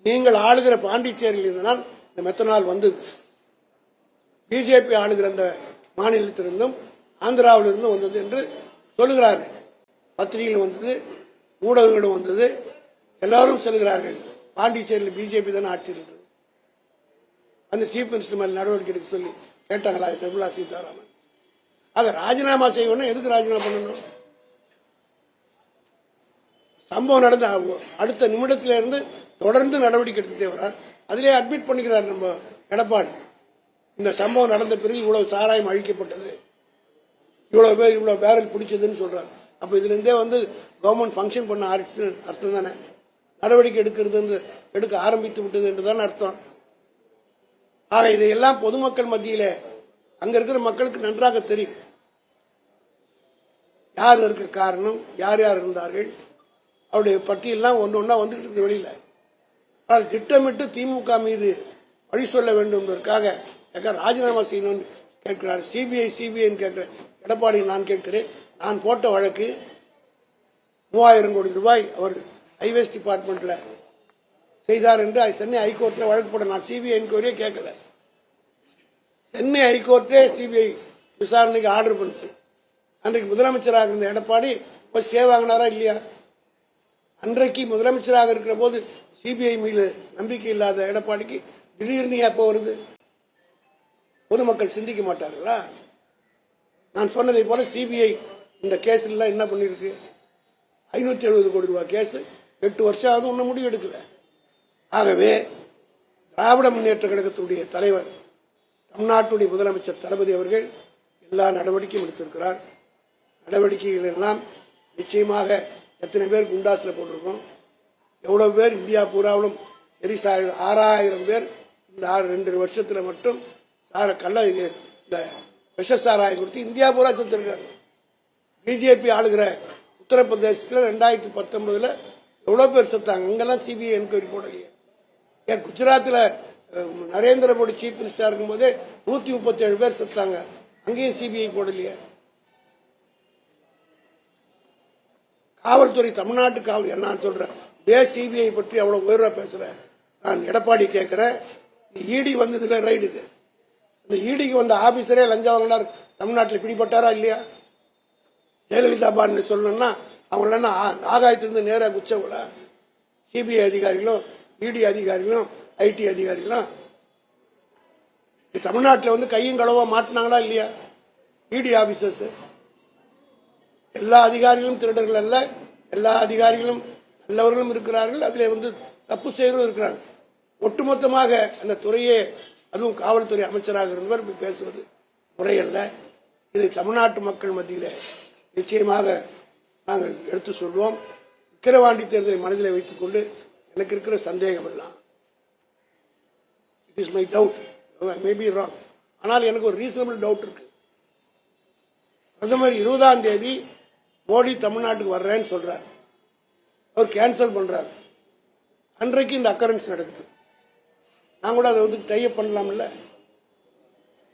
நீங்கள் ஆளுகிற பாண்டிச்சேரியில் இருந்தால் இந்த மெத்தனால் வந்தது. பிஜேபி ஆளுகிற அந்த மாநிலத்திலிருந்தும் ஆந்திராவிலிருந்தும் வந்தது என்று சொல்லுகிறார்கள். பத்திரிகையில் வந்தது, ஊடகங்களும் வந்தது, எல்லாரும் சொல்லுகிறார்கள். பாண்டிச்சேரியில் பிஜேபி தான் ஆட்சி இருக்கிறது. அந்த சீஃப் மினிஸ்டர் மேல் நடவடிக்கை எடுக்க சொல்லி கேட்டாங்களா நிர்மலா சீதாராமன்? ஆக ராஜினாமா செய்யணும். எதுக்கு ராஜினாமா பண்ணணும்? சம்பவம் நடந்த அடுத்த நிமிடத்திலிருந்து தொடர்ந்து நடவடிக்கை எடுத்துட்டே வரார். அதிலே அட்மிட் பண்ணிக்கிறார் நம்ம எடப்பாடி. இந்த சம்பவம் நடந்த பிறகு இவ்வளவு சாராயம் அழிக்கப்பட்டது, இவ்வளவு பேர் இவ்வளவு பேரல் பிடிச்சதுன்னு சொல்றாரு. அப்ப இதுல இருந்தே கவர்மெண்ட் ஃபங்க்ஷன் பண்ண அர்த்தம் தானே? நடவடிக்கை எடுக்க ஆரம்பித்து விட்டது என்றுதான் அர்த்தம். ஆக இதையெல்லாம் பொதுமக்கள் மத்தியில அங்க இருக்கிற மக்களுக்கு நன்றாக தெரியும். யார் இருக்க காரணம், யார் யார் இருந்தார்கள், அவருடைய பட்டியலாம் ஒன்று ஒன்றா வந்துட்டு இருக்கு வெளியில. ஆனால் திட்டமிட்டு திமுக மீது வழி சொல்ல வேண்டும் என்பதற்காக ராஜினாமா செய்யணும்னு கேட்கிறார். சிபிஐ கேட்கிற எடப்பாடி நான் கேட்கிறேன். நான் போட்ட வழக்கு 3000 கோடி ரூபாய் அவர் ஹைவேஸ் டிபார்ட்மெண்ட்ல செய்தார் என்று சென்னை ஹைகோர்ட்ல வழக்கு போட நான் சிபிஐ என்கொயரியே கேட்கல. சென்னை ஹைகோர்ட்டே சிபிஐ விசாரணைக்கு ஆர்டர் பண்ணுச்சு. அன்றைக்கு முதலமைச்சராக இருந்த எடப்பாடி போய் ஸ்டே வாங்கினாரா இல்லையா? அன்றைக்கு முதலமைச்சராக இருக்கிற போது சிபிஐ மீது நம்பிக்கை இல்லாத எடப்பாடிக்கு திடீர்னு எப்போ வருது? பொதுமக்கள் சிந்திக்க மாட்டார்களா? நான் சொன்னதை போல சிபிஐ இந்த கேஸ்ல என்ன பண்ணிருக்கு? 570 கோடி ரூபாய் கேஸ் 8 வருஷம் ஆகுது, ஒன்னும் முடிவு எடுக்கல. ஆகவே திராவிட முன்னேற்ற கழகத்துடைய தலைவர் தமிழ்நாட்டுடைய முதலமைச்சர் தளபதி அவர்கள் எல்லா நடவடிக்கையும் எடுத்திருக்கிறார். நடவடிக்கைகள் எல்லாம் நிச்சயமாக எத்தனை பேர் குண்டாசில் போட்டிருக்கோம், எவ்வளவு பேர் இந்தியா பூராவிலும் எரிசாய 6000 பேர் இந்த 2 வருஷத்துல மட்டும் இந்த விஷ சாராயம் கொடுத்து இந்தியா பூரா செத்துருக்காங்க. பிஜேபி ஆளுகிற உத்தரப்பிரதேசத்தில் 2019 எவ்வளவு பேர் செத்தாங்க? அங்கெல்லாம் சிபிஐ என்கொயரி போடலையே. ஏன் குஜராத்தில் நரேந்திர மோடி சீஃப் மினிஸ்டர் இருக்கும் போதே 137 பேர் செத்தாங்க, அங்கேயும் சிபிஐ போடலையே. காவல்துறை, தமிழ்நாட்டு காவல் நான் சொல்றேன், இதே சிபிஐ பற்றி அவ்வளவு உயர்வா பேசுறேன். நான் எடப்பாடி கேட்கிறேன், இடி வந்ததுல ரைடுக்கு இந்த இடிக்கு வந்த ஆபீசரே லஞ்சம் வாங்கினார், தமிழ்நாட்டில் பிடிபட்டாரா இல்லையா? ஜெயலலிதா பான்னு சொல்லணும்னா அவங்க ஆகாயத்திலிருந்து நேராக குச்சவங்கள சிபிஐ அதிகாரிகளும் இடி அதிகாரிகளும் ஐடி அதிகாரிகளும் தமிழ்நாட்டில் கையும் களவா மாட்டினாங்களா இல்லையா? இடி ஆபீசர்ஸ் எல்லா அதிகாரிகளும் திருடர்கள் அல்ல, எல்லா அதிகாரிகளும் நல்லவர்களும் இருக்கிறார்கள், அதில் தப்பு செய்யறதும் இருக்கிறாங்க. ஒட்டுமொத்தமாக அந்த துறையே, அதுவும் காவல்துறை அமைச்சராக இருந்தவர் பேசுவது முறையல்ல. இதை தமிழ்நாட்டு மக்கள் மத்தியில் நிச்சயமாக நாங்கள் எடுத்து சொல்வோம். விக்கிரவாண்டி தேர்தலை மனதில் வைத்துக் கொண்டு எனக்கு இருக்கிற சந்தேகம் எல்லாம், it is my doubt, may be wrong, ஆனால் எனக்கு ஒரு ரீசனபிள் டவுட் இருக்கு. பிரதமர் 20ஆம் தேதி மோடி தமிழ்நாட்டுக்கு வர்றேன்னு சொல்றார், அவர் கேன்சல் பண்றார். அன்றைக்கு இந்த அக்கரன்ஸ் நடக்குது. நான் கூட அதை டைப் பண்ணலாம் இல்ல?